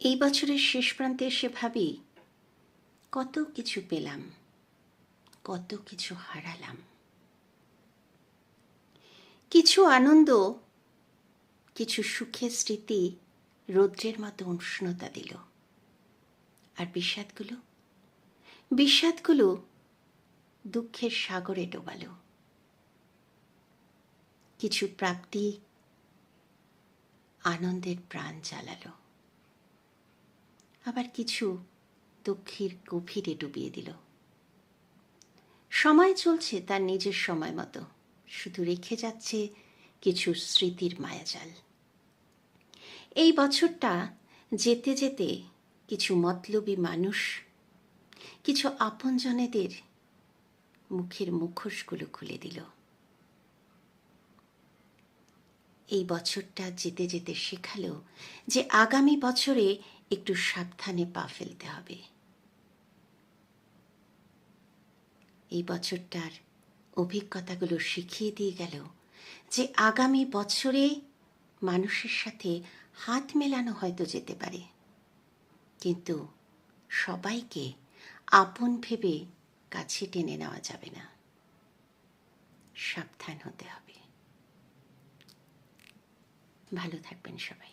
এই বছরের শেষ প্রান্তে এসে ভাবি, কত কিছু পেলাম, কত কিছু হারালাম। কিছু আনন্দ, কিছু সুখের স্মৃতি রৌদ্রের মতো উষ্ণতা দিল, আর বিষাদগুলো দুঃখের সাগরে ডোবালো। কিছু প্রাপ্তি আনন্দের প্রাণ জ্বালালো, আবার কিছু দুঃখের গভীরে ডুবিয়ে দিল। সময় চলছে তার নিজের সময় মতো, শুধু রেখে যাচ্ছে কিছু স্মৃতির মায়াজাল। এই বছরটা যেতে যেতে কিছু মতলবী মানুষ, কিছু আপনজনেদের মুখের মুখোশগুলো খুলে দিল। এই বছরটা যেতে যেতে শেখালো যে আগামী বছরে একটু সাবধানে পা ফেলতে হবে। এই বছরটার অভিজ্ঞতাগুলো শিখিয়ে দিয়ে গেল যে আগামী বছরে মানুষের সাথে হাত মেলানো হয়তো যেতে পারে, কিন্তু সবাইকে আপন ভেবে কাছে টেনে নেওয়া যাবে না। সাবধান হতে হবে। ভালো থাকবেন সবাই।